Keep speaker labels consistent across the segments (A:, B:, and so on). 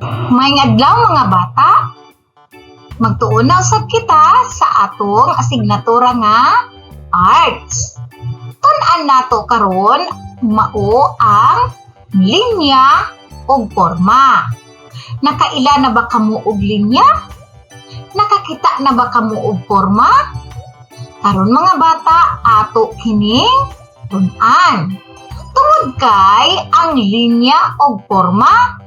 A: Maayong adlaw mga bata. Magtuon na usab kita sa atong asignatura nga arts. Tun-an nato karon mao ang linya ug porma. Nakaila na ba kamo og linya? Nakakita na ba kamo og porma? Karon mga bata, ato kining tun-an. Tungod kay ang linya ug porma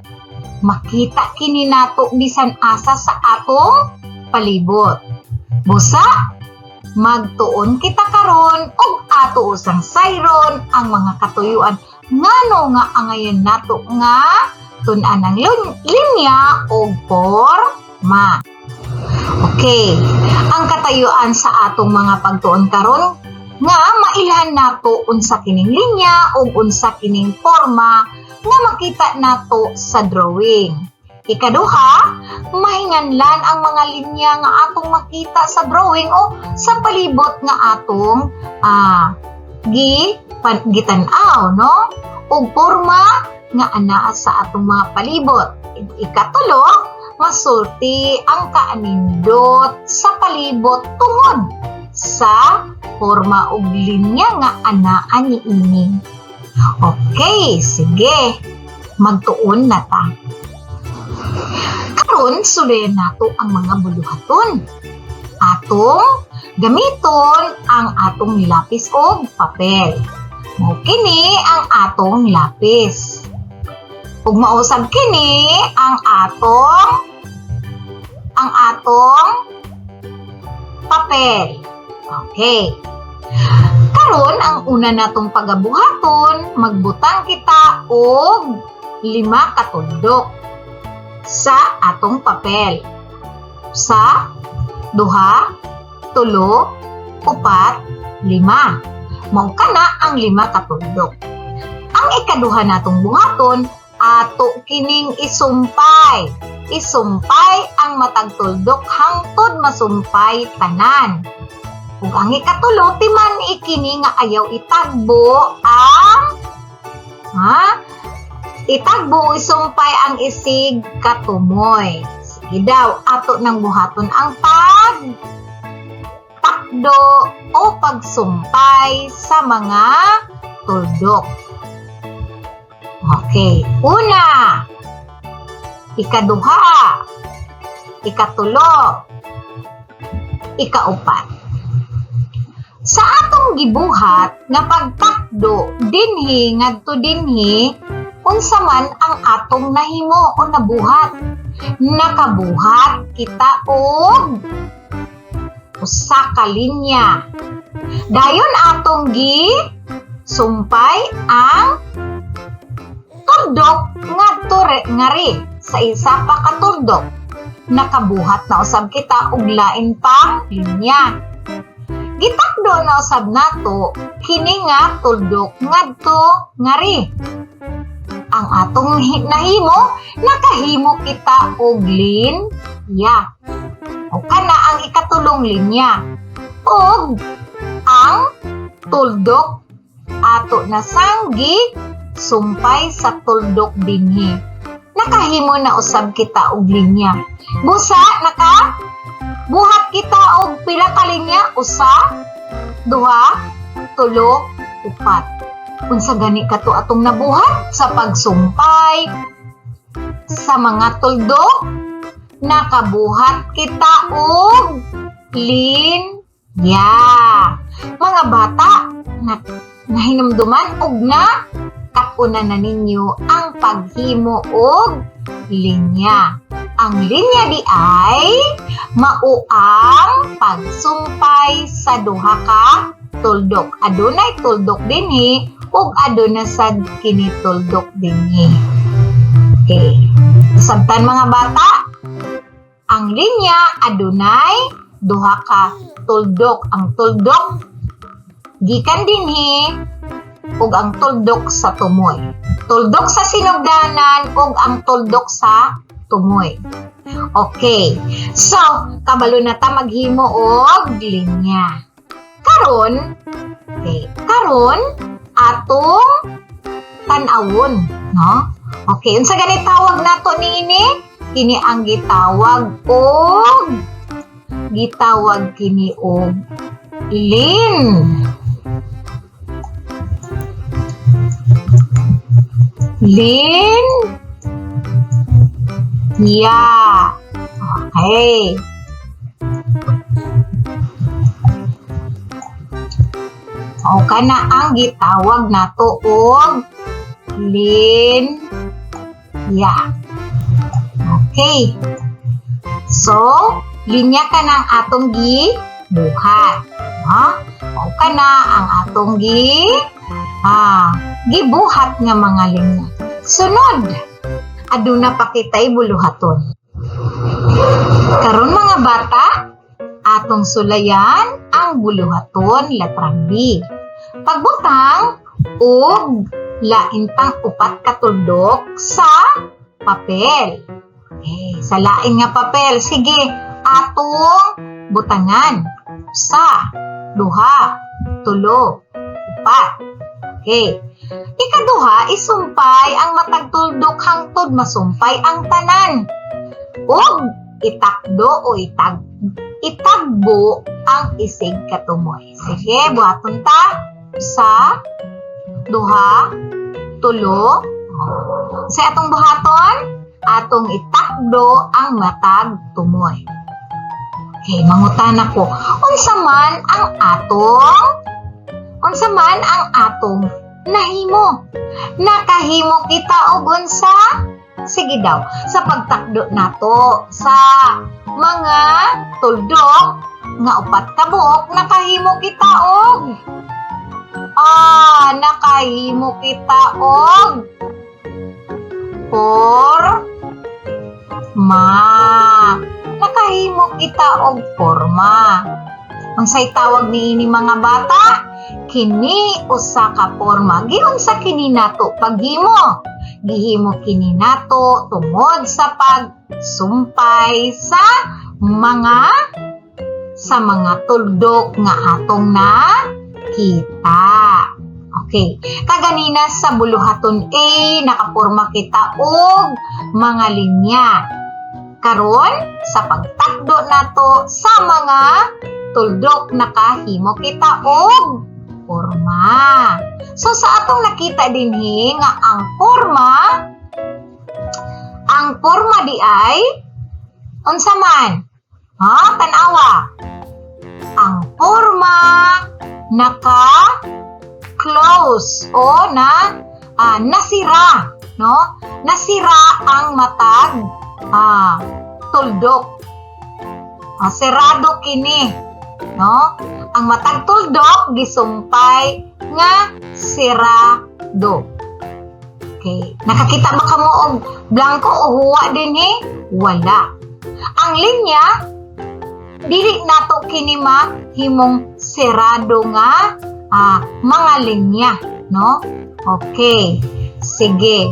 A: makita kini nato bisan asa sa atong palibot. Busa, magtuon kita karon og ato usang sayron ang mga katuyuan ngano nga angayon nato nga tun-an ang linya ug porma. Okay, ang katayuan sa atong mga pagtuon karon nga mailhan nato unsa kining linya ug unsa kining porma nga makita nato sa drawing. Ikaduha, mahinganlan ang mga linya nga atong makita sa drawing o sa palibot nga atong gitan-aw, no? Ug porma nga anaa sa atong mga palibot. Ikatulo, masulti ang kaanindot sa palibot tungod sa porma ug linya nga anaa niini. Okay, sige. Magtuon na ta. Karon sulayan nato ang mga buluhaton. Atong gamiton ang atong lapis o papel. Mao kini ang atong lapis. Ug mausab kini ang atong papel. Okay. Karon ang una natong pagabuhaton, magbutang kita og 5 katuldok sa atong papel. Sa 2, 3, 4, 5. Mao kana ang 5 katuldok. Ang ikaduha natong buhaton, ato kining isumpay. Isumpay ang matag tuldok hangtod masumpay tanan. Ug ang ikatulo, timan ikini nga ayaw itagbo ang itagbo isumpay ang isig katumoy. Sige daw, ato nang buhaton ang pagtakdo o pagsumpay sa mga tuldok. Okay, una, ikaduha, ikatulo, ikaupat. Sa atong gibuhat nga pagtakdo dinhi ngadto dinhi unsa man ang atong nahimo o nabuhat. Nakabuhat kita og usa ka linya. Dayon atong sumpay ang tuldok ngadto ngari sa isa pa ka tuldok. Nakabuhat na usab kita og lain pang linya. Gitakdo na usab nato kini nga tuldok ngadto ngari. Ang atong nahimo, nakahimo kita og linya. O kana ang ikatulong linya. Og ang tuldok ato na sanggi sumpay sa tuldok dinhi. Nakahimo na usab kita og linya. Busa buhat kita og pila ka linya? Usa, 2, 3, 4. Unsa gani kato atong nabuhat sa pagsumpay sa mga tuldok? Nakabuhat kita og linya. Mga bata, nahinumduman og katunan na ninyo ang paghimo og linya. Ang linya di ay mao ang pagsumpay sa duha ka tuldok. Adunay tuldok dinhi ug aduna sad kini tuldok dinhi. Okay. Sabtan mga bata, ang linya adunay duha ka tuldok. Ang tuldok gikan dinhi ug ang tuldok sa tumoy. Tuldok sa sinugdanan ug ang tuldok sa tumoy. Okay. So, kabalo na ta maghimo og linya. Karon atong tan-awon, no? Okay, unsa gani tawag nato niini? Kini ang gitawag kini og lin. Lin. Yeah. Okay. O kana ang gitawag nato og lin. Yeah. Okay. So, linya ka ng atong gibuhat. O kana ang atong gibuhat nga mga linya. Sunod, aduna pa kitay buluhaton. Karon mga bata, atong sulayan ang buluhaton letrang B. Pagbutang og lain pang upat ka tuldok sa papel. Okay, sa lain nga papel. Sige, atong butangan. Sa, duha, tulo, upat. Okay. Ikaduha, isumpay ang matag tuldok hangtod masumpay ang tanan. Ug itakdo o itagbo ang isig katumoy. Sige, buhaton ta. Sa, duha, tulo. Sa atong buhaton, atong itakdo ang matag tumoy. Okay, mangutan ako. Unsa man ang atong nahimo? Nakahimo kita og unsa? Sige daw, sa pagtakdo nato sa mga tuldok nga upat ka buok, nakahimo kita og nakahimo kita og forma. Nakahimo kita og forma. Unsay tawag niini mga bata? Kini usa ka forma. Giunsa kini nato paghimo? Gihimo kini nato tungod sa pagsumpay sa mga tuldok nga atong nakita. Okay. Kaganina sa buluhaton A, nakaporma kita og mga linya. Karon, sa pagtakdo nato sa mga tuldok, nakahimo kita og forma. So, sa atong nakita dinhi nga ang forma di ay, unsa man? Tanawa. Ang forma, naka-close o nasira, no? Nasira ang matag tuldok. Serado kini, no? Ang matag tuldok gisumpay nga serado. Okay, nakakita ba kamo og blanco o huwa dinhi? Wala. Ang linya dili nato kini mahimong serado nga mga linya, no? Okay. Sige.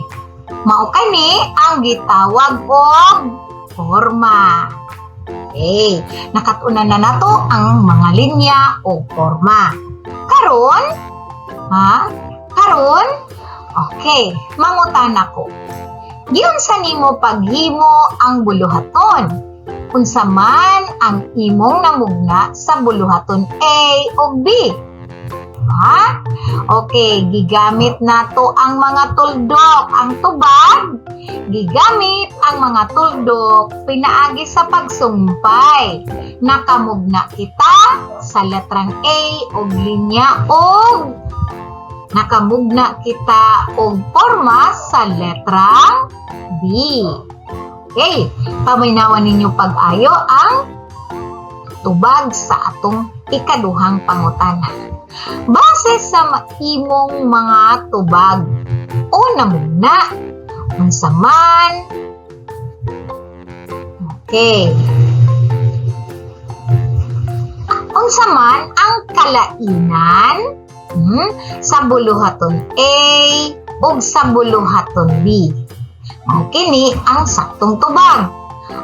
A: Mao kani ang gitawag og forma. Okay. Nakatunan na nato ang mga linya o forma. Karon, okay, mangutan ako. Giunsa nimo paghimo ang buluhaton? Unsa man ang imong namugna sa buluhaton A o B? Okay, gigamit nato ang mga tuldok, ang tubag. Gigamit ang mga tuldok pinaagi sa pagsumpay. Nakamugna kita sa letrang A o linya og nakamugna kita og forma sa letrang B. Okay, paminawan ninyo pag-ayo ang tubag sa atong ikaduhang pangutana. Base sa imong mga tubag o namugna, unsa man. Okay. Unsa man ang kalainan sa buluhaton A ug sa buluhaton B. Kini ang saktong tubag.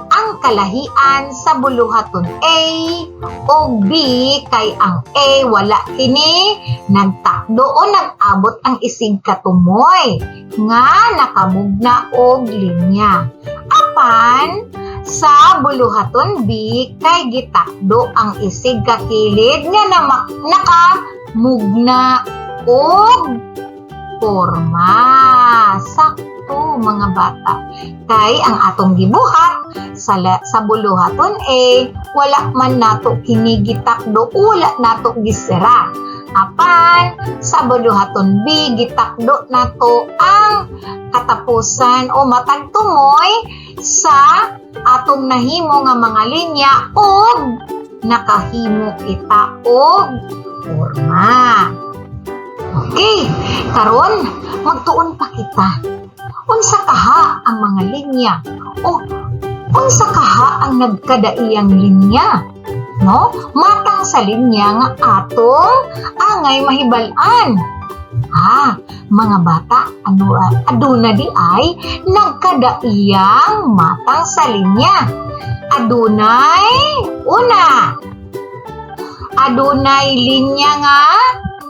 A: ang kalahian sa buluhaton A o B kay ang A wala kini nagtakdo o nag-abot ang isig katumoy nga nakamugna og linya. Apan sa buluhaton B kay gitakdo ang isig kakilid nga nakamugna og porma. Sakto mga bata. Kay ang atong gibuhat sa buluhaton A, wala man nato kini gitakdo, wala nato gisira. Apan sa buluhaton B, gitakdo nato ang katapusan o matag tumoy sa atong nahimo nga mga linya ug nakahimo kita og porma. Okay, karon magtuon pa kita. Unsa kaha ang mga linya o unsa kaha ang nagkadaiyang linya? No? Matang sa linya nga atong angay mahibal-an. Mga bata, aduna di ay nagkadaiyang matang sa linya. Adunay linya nga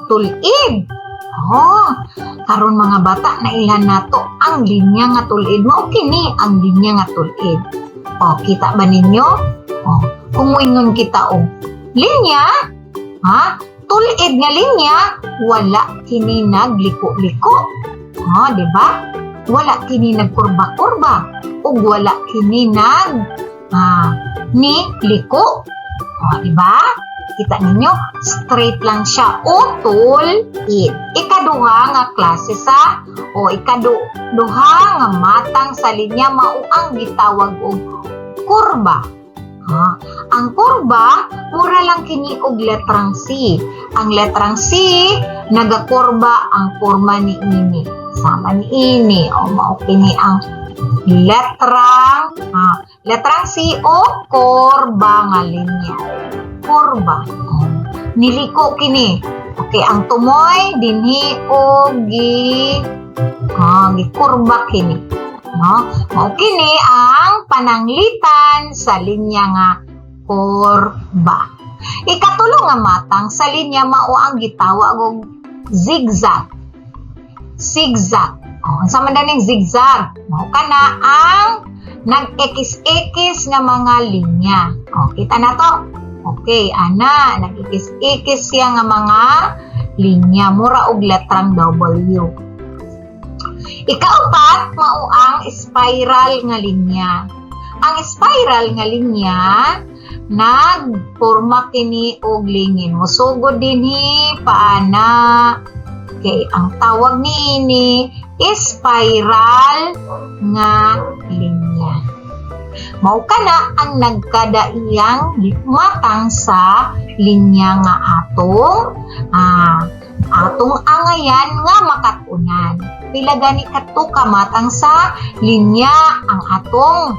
A: tulid. Karon mga bata, nailhan nato ang linya nga tulid. Mao kini ang linya nga tulid. Kita ba ninyo? Kung moingon kita linya, tulid nga linya, wala kini nagliko-liko. Di ba? Wala kini nagkurba-kurba ug wala kini ni liko. Di ba? Kita ninyo, straight lang siya o tulid. Ikaduha nga klase ikaduha nga matang sa linya mao ang gitawag og kurba. Ang kurba, mura lang kini og letrang C. Ang letrang C, nagakurba ang forma ni ini. Sama ni ini. Mao kini ang letrang C o kurba nga linya. Kurba. Niliko kini. Okay, ang tumoy dinhi o gikurba kini. Mao kini ang pananglitan sa linya nga kurba. Ikatulo nga matang sa linya mao ang gitawag og zigzag. Zigzag. Unsa man daning zigzag? Mao kana ang nag-ekis-ekis nga mga linya. Kita na to. Okay, nag-ikis-ikis siya nga mga linya mura og letrang W. Ikaapat, mao ang spiral nga linya. Ang spiral nga linya, nagporma kini og lingin. Musugod dinhi paana. Okay, ang tawag niini spiral nga linya. Mao kana ang nagkadaiyang matang sa linya nga atong angayan nga makatunan. Pila gani kadto ka matang sa linya ang atong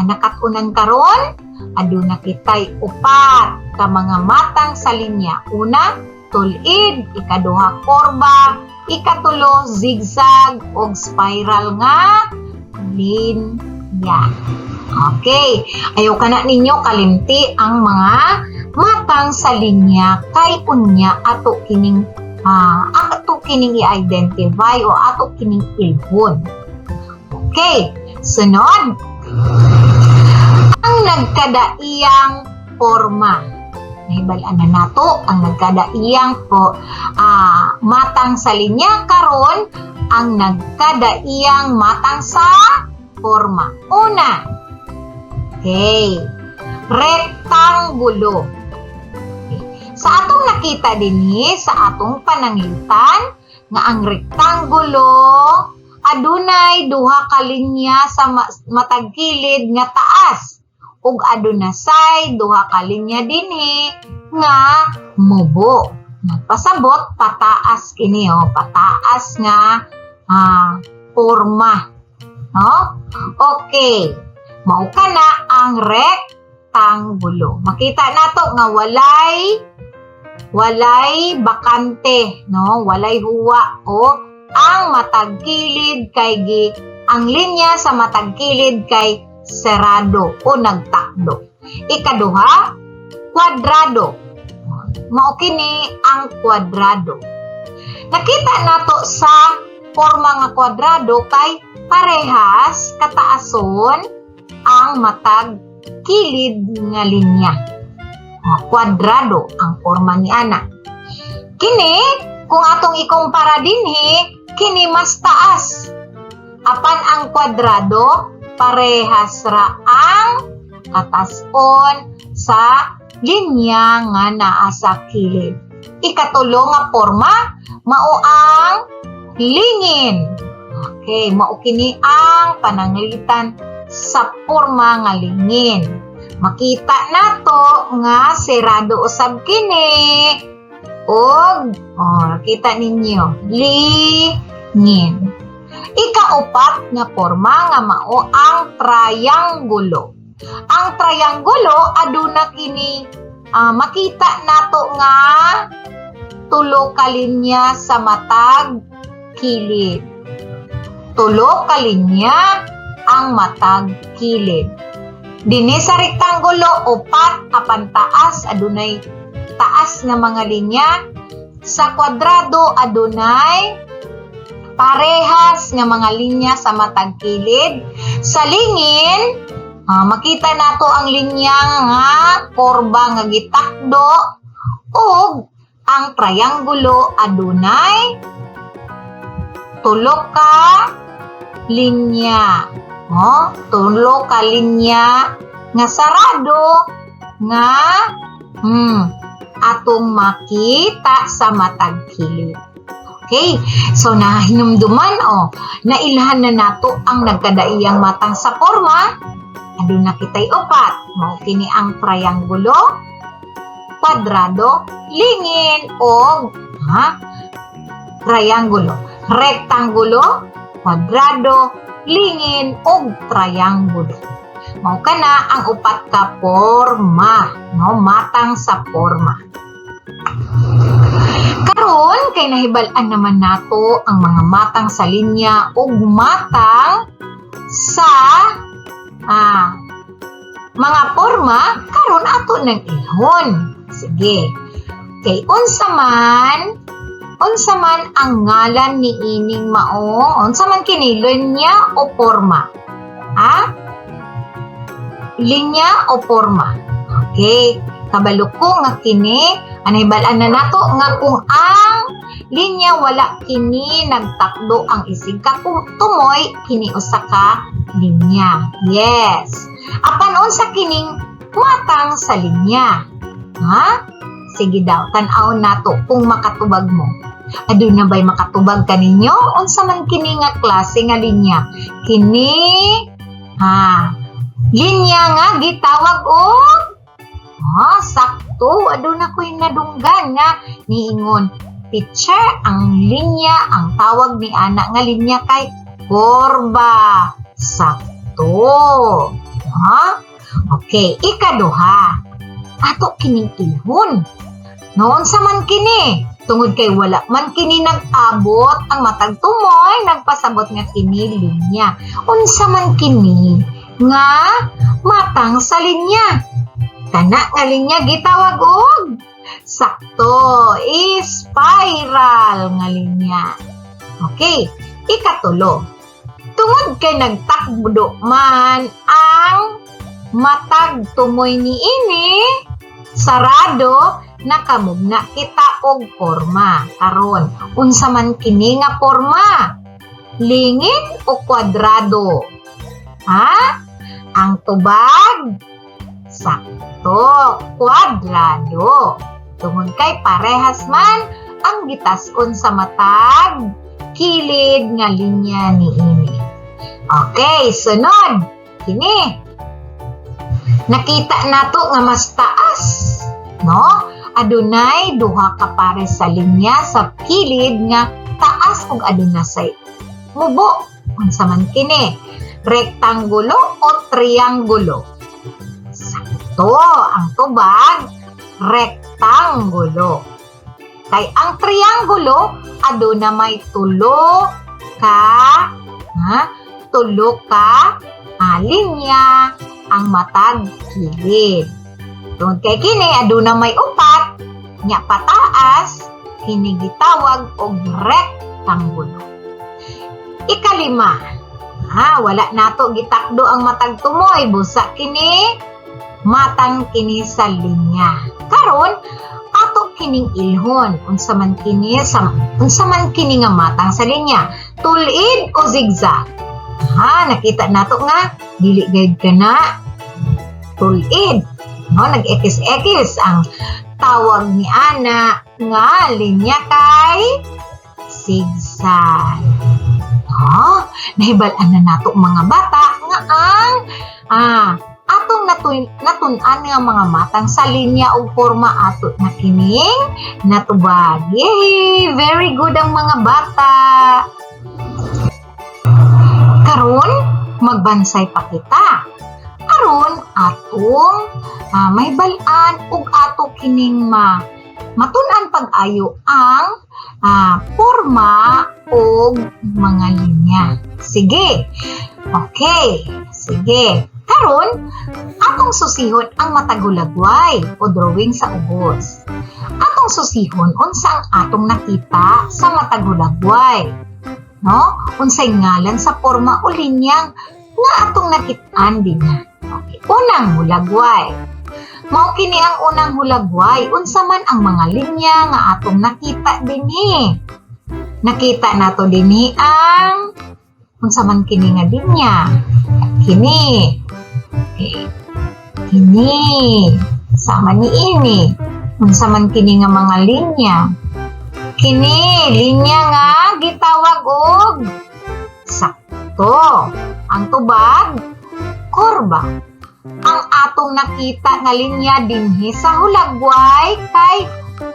A: nakatunan karon? Aduna kitay upat ka mga matang sa linya. Una, tulid, ikaduha kurba, ikatulo zigzag ug spiral nga linya. Okay, ayaw ka na ninyo kalimti ang mga matang sa linya kay unya ato kining i-identify o ato kining ilhon. Okay, sunod. Ang nagkadaiyang forma. Nahibalaan na nato ang nagkadaiyang matang sa linya karon ang nagkadaiyang matang sa forma. Una, okay, rektangulo. Okay. Sa atong nakita dinhi sa atong pananglitan nga ang rektangulo adunay duha ka linya sa matag kilid nga taas ug aduna say duha ka linya dinhi nga mubo. Nagpasabot pataas kini pataas nga forma. Okay. Mao kana ang rektangulo. Makita nato nga walay bakante, walay huwa ang matag kilid kay ang linya sa matag kilid kay serado o nagtakdo. Ikaduha, kwadrado. Mao kini ang kwadrado. Nakita nato sa porma nga kwadrado kay parehas kataason ang matag kilid nga linya. Kwadrado ang porma ni ana. Kini kung atong ikumpara dinhi, kini mas taas. Apan ang kwadrado parehas ra ang katason sa linya nga naa sa kilid. Ikatulo nga porma mao ang lingin. Okay, mao kini ang pananglitan sa porma nga lingin. Makita nato nga serado usab kini og nakita ninyo lingin. Ikaupat nga porma nga mao ang trianggulo. Ang trianggulo aduna kini makita nato nga tulo ka linya sa matag kilid. Tulo ka linya ang matag kilid. Dinhi sa rektangulo upat apan taas adunay taas nga mga linya. Sa kwadrado adunay parehas nga mga linya sa matag kilid. Sa lingin makita nato ang linya nga korba nga gitakdo ug ang trianggulo adunay tulo ka linya. Tulo ka linya nga sarado nga atong makita sa matag kilid. Okay, so nahinumduman nailhan na nato ang nagkadaiyang matang sa porma. Aduna kitay upat. Mao kini ang trianggulo, kwadrado, lingin o trianggulo, rektangulo, kwadrado, lingin o trianggulo. Mao kana ang upat ka porma, matang sa porma. Karon kay nahibal-an naman nato ang mga matang sa linya ug matang sa mga porma. Karon ato nang ihon. Sige. Kay unsa man ang ngalan ni ining mao? Unsa man kini, linya o porma? Linya o porma? Okay. Kabalo ko nga kini, anahibal-an na nato nga kung ang linya wala kini nagtakdo ang isig ka tumoy kini usa ka linya. Yes. Apan unsa kining matang sa linya? Sige daw, tan-aw nato kung makatubag mo. Aduna ba'y makatubag kaninyo? Unsa man kini nga klase nga linya? Kini linya nga gitawag og sakto. Aduna ko'y nadunggan nga niingon, teacher, ang linya, ang tawag ni ana nga linya kay korba. Sakto. Okay, ikaduha. Ato kining ilhon. Noon sa man kini, tungod kay wala man kini nag-abot ang matag tumoy, nagpasabot nga kini linya. Unsa man kini nga matang sa linya? Kana nga linya gitawag og sakto, spiral nga linya. Okay, ikatulo. Tungod kay nagtakbo man ang matag tumoy ni ini, sarado, nakamugna kita og porma. Karon, unsa man kini nga porma? Lingin o kwadrado? Ang tubag? Sakto, kwadrado. Tungod kay parehas man ang gitason sa matag kilid nga linya ni ini. Okay, sunod. Kini. Nakita nato nga mas taas, no? Adunay duha ka pares sa linya sa kilid nga taas ug aduna say mubo. Unsa man kini? Rektangulo o trianggulo? Sakto, ang tubag rektangulo. Kay ang trianggulo aduna may tulo ka linya ang matag kilid. Tungod kay kini aduna may upat nya pataas, kini gitawag og rectangulo. Ikalima, wala nato gitakdo ang matag tumoy, busa kini matang kini sa linya. Karon ato kining ilhon unsa man kini nga matang sa linya, tulid o zigzag. Nakita nato nga dili gayud kana tulid, nag-ekis-ekis ang tawag ni ana nga linya kay zigzag. Nahibal-an na nato mga bata nga ang atong natun-an nga mga matang sa linya o forma ato na kining natubag. Yay! Very good ang mga bata. Karon magbansay pa kita. Karon atong mahibal-an ug ato kining matun-an pag-ayo ang forma o mga linya. Sige. Okay. Sige. Karon, atong susihon ang matagulagway o drawing sa ubos. Atong susihon unsa ang atong nakita sa matagulagway. Unsay ngalan sa forma o linya nga atong nakit-an din. Okay. Unang hulagway. Mao kini ang unang hulagway, unsa man ang mga linya nga atong nakita dinhi. Nakita nato dinhi ang unsa man kini nga linya. Kini. Okay. Kini. Sama ni ini. Unsa man kini nga mga linya. Kini linya nga gitawag og sakto. Ang tubag, kurba. Ang atong nakita nga linya dinhi sa hulagway kay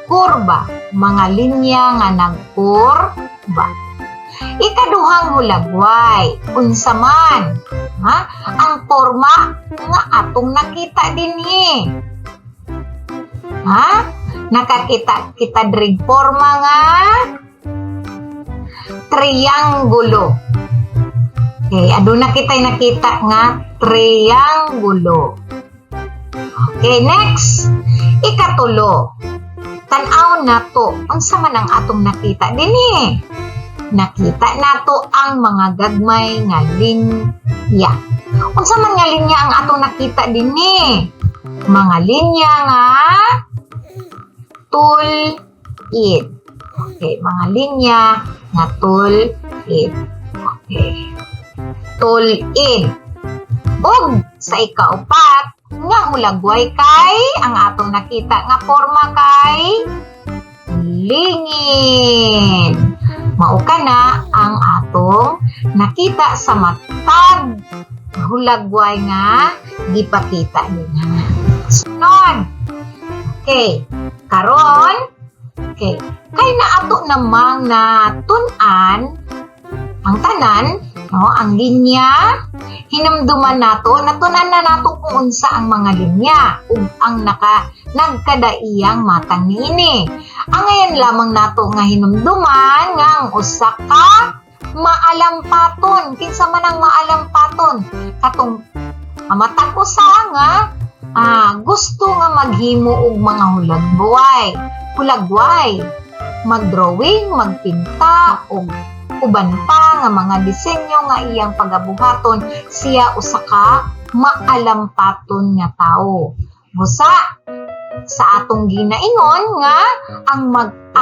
A: kurba, mga linya nga nagkurba. Ikaduhang hulagway, unsa man ang forma nga atong nakita dinhi. Nakakita kita diri forma nga trianggulo. Okay, aduna kita'y nakita nga trianggulo. Okay, next. Ikatulo. Tan-aw nato unsa man ang atong nakita dinhi. Nakita nato ang mga gagmay nga linya. Unsa man nga linya ang atong nakita dinhi? Mga linya nga tulid. Okay, mga linya nga tulid. Okay. Tulid. Og sa ikaupat nga hulagway kay ang atong nakita nga forma kay lingin. Mao kana ang atong nakita sa matag hulagway nga gipakita dinha. Sunod. Okay. Karon, okay. Kay naato namang natun-an ang tanan, ang linya, hinumduman nato, natunan na nato kung unsa ang mga linya ug ang nagkadaiyang matang niini. Ang ngayon lamang nato nga hinumduman nga ang usa ka maalampaton. Kinsa man ang maalampaton? Katong matag usa nga gusto nga maghimo og mga hulagway, magdrawing, magpinta og uban pa nga mga disenyo nga iyang pagabuhaton, siya usa ka maalampaton nga tawo. Busa sa atong ginaingon nga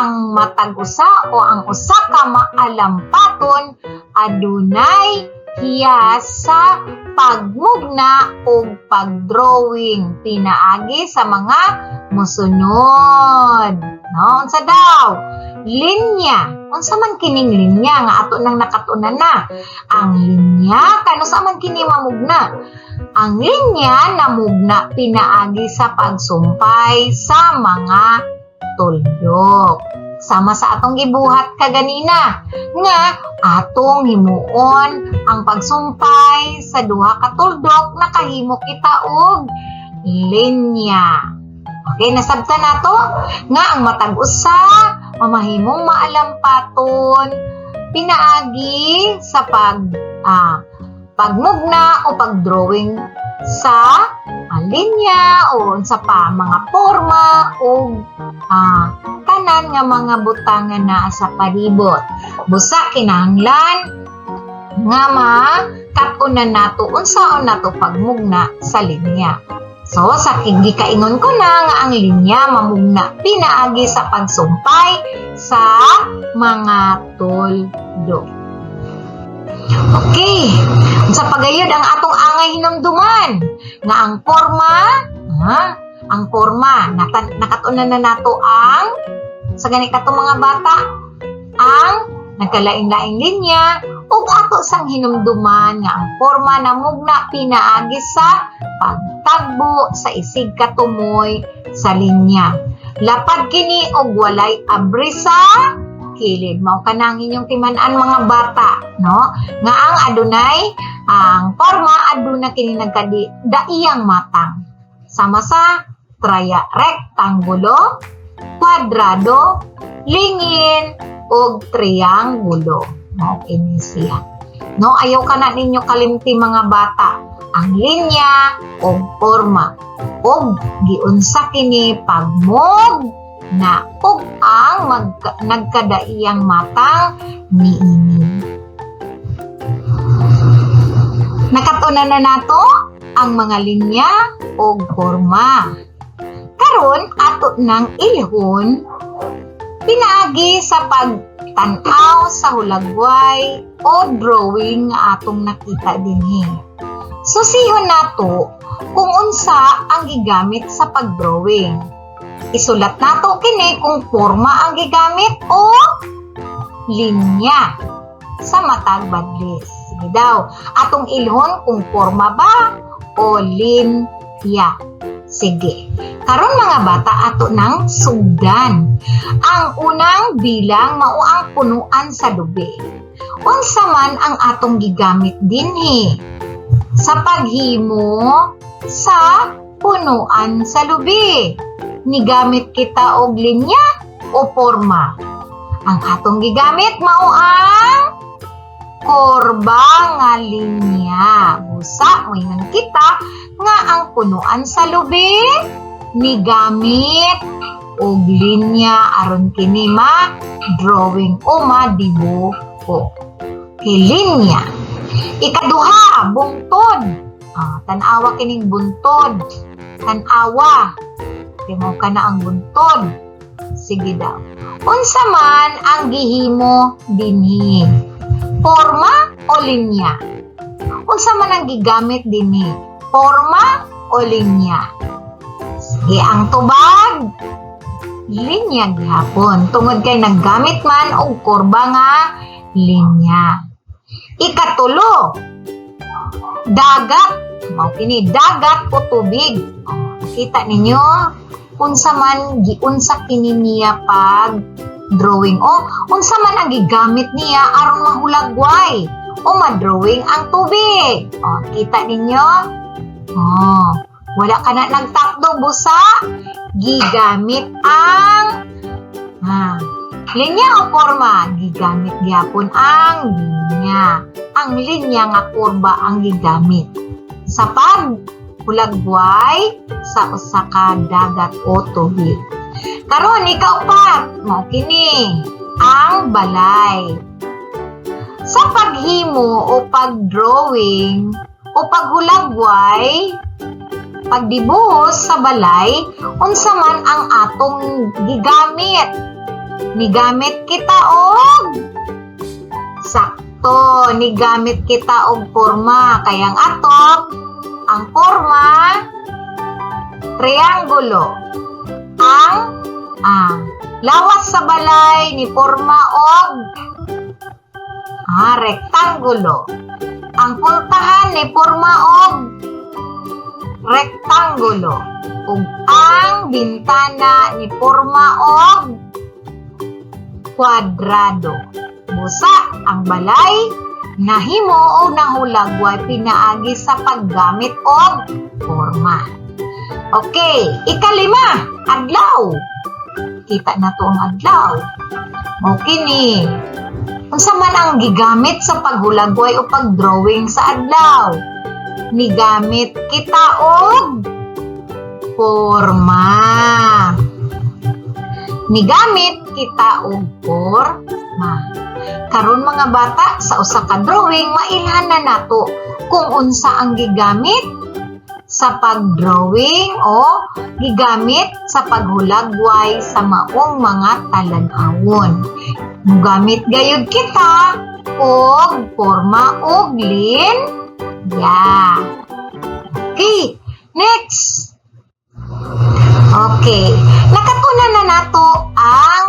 A: ang matag usa o ang usa ka maalampaton adunay hiyas sa pagmugna o pagdrawing pinaagi sa mga musunod. Unsa daw? Linya. Unsa man kining linya nga ato nang nakatunan na? Ang linya kano sa man kini mamugna? Ang linya namugna pinaagi sa pagsumpay sa mga tuldok. Sama sa atong gibuhat kaganina nga atong himuon ang pagsumpay sa duha ka tuldok nakahimo kita og linya. Okay, nasabtan nato nga ang matag usa mamahimong maalampaton pinaagi sa pagmugna o pagdrawing sa linya o sa pa mga forma o tanan nga mga butangan na sa palibot. Busa kinahanglan nga makatunan nato unsaon nato pagmugna sa linya. So sa gikaingon ko na nga ang linya mamugna pinaagi sa pagsumpay sa mga toldo. Okay, sa pagayod ang atong angay hinumduman nga ang forma nakatunan na nato ang sa gani katong mga bata ang nagkalain-laing linya ug ato sang hinumduman nga ang forma namugna pinaagi sa pagtagbo sa isig katumoy sa linya. Lapad kini og walay abri sa kilid. Mao kanang inyong timan-an mga bata, no? Nga ang adunay ang forma aduna kini nagkadaiyang matang. Sama sa rektangulo, kwadrado, lingin ug trianggulo. Mao kini siya. No, ayaw kana ninyo kalimti mga bata ang linya o forma. Og giunsa kini pagmug na ug ang nagkadaiyang matang niini. Nakatunan na nato ang mga linya o forma. Karon ato nang ilhon pinaagi sa pagtan-aw sa hulagway o drawing nga atong nakita dinhi. Susihon nato kung unsa ang gigamit sa pagdrawing. Isulat nato kini kung forma ang gigamit o linya sa matag badlis. Sige daw, atong ilhon kung forma ba o linya. Sige. Karon mga bata ato nang sugdan. Ang unang bilang mao ang punuan sa lubi. Unsa man ang atong gigamit dinhi sa paghimo sa punuan sa lubi? Nigamit kita og linya o forma? Ang atong gigamit mao ang korba nga linya. Busa moingon kita nga ang punuan sa lubi nigamit og linya aron kini drawing o madibuho. Linya. Ikaduha, buntod. Tan-awa kining buntod. Tan-awa. Mo ka na ang buntod. Sige daw. Unsa man ang gihimo dinhi? Forma o linya? Unsa man ang gigamit dinhi? Forma o linya? Sige, ang tubag linya gihapon. Tungod kay naggamit man og korba nga linya. Ikatulo, dagat. Mao kini dagat o tubig. Kita ninyo unsa man giunsa kini niya pag drawing o unsa man ang gigamit niya aron mahulagway o ma-drawing ang tubig. Kita ninyo? Wala ka na nagtakdo busa. Gigamit ang linya o forma. Gigamit gyapon ang linya. Ang linya nga kurba ang gigamit sa paghulagway sa usa ka dagat o tubig. Karon ikaupat, mao kini ang balay. Sa paghimo o pagdrawing o paghulagway, pagdibuhos sa balay, unsa man ang atong gigamit? Nigamit kita og sakto, nigamit kita og forma. Kaya ang forma trianggulo. Ang lawas sa balay ni forma og rektangulo. Ang pultahan ni forma og rektangulo. Ug ang bintana ni forma og kwadrado. Busa ang balay nahimo o nahulagway pinaagi sa paggamit og forma. Okay, ikalima, adlaw. Kita na to ang adlaw. Okay ni. Unsa man ang gigamit sa paghulagway o pagdrawing sa adlaw? Migamit kita og porma. Migamit kita og porma. Karon mga bata, sa usa ka drawing mailhan na nato kung unsa ang gigamit sa pagdrawing o gigamit sa paghulagway sa maong mga talan-awon. Mugamit gayud kita og porma og linya. Okay, next. Okay, nakatunan na nato ang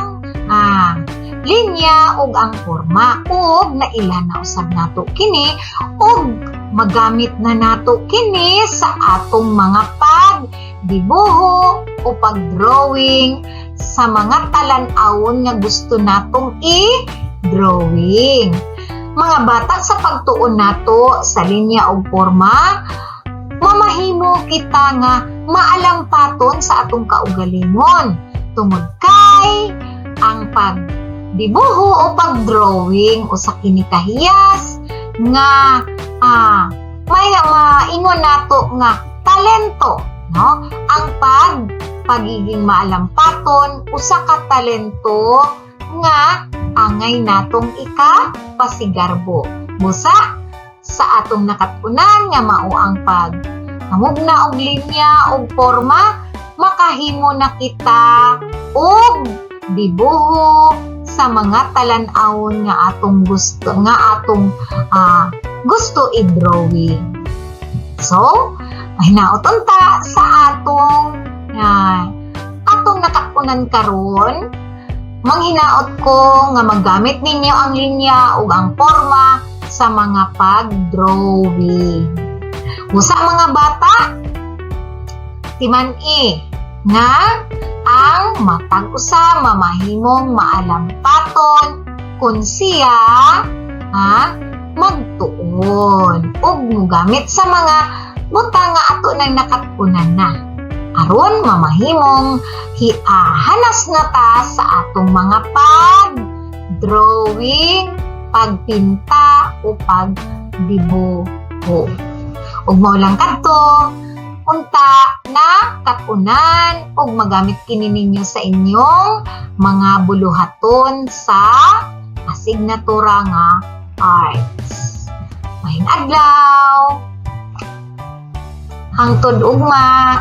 A: linya ug ang porma ug nailhan na usab nato kini ug magamit na nato kini sa atong mga pagdibuho o pagdrawing sa mga talan-awon nga gusto natong i-drawing. Mga bata, sa pagtuon nato sa linya o porma, mamahimo kita nga maalampaton sa atong kaugalingon tungod kay ang pagdibuho o pagdrawing o sa kini kahiyas nga may maingon nato nga talento, no? Ang pagiging maalampaton usa ka talento nga angay natong ikapasigarbo. Busa sa atong nakatunan nga mao ang paghamugna og linya og porma, makahimo na kita og dibuho sa mga talan-awon nga atong gusto i-drawing. So, hinaot unta sa atong nakatunan karon. Manghinaot ko nga magamit ninyo ang linya ug ang porma sa mga pag-drawing. Usa mga bata, timan-i nga ang matag usa mamahimong maalampaton kung siya magtuon ug mugamit sa mga butang nga ato nang nakatunan na. Aron mamahimong hanas na ta sa atong mga pag-drawing, pagpinta o pagdibuho. Ug mao lang kadto unta na katunan ug magamit kini ninyo sa inyong mga buluhaton sa asignatura nga arts. Mahing adlaw. Hangtod ugma.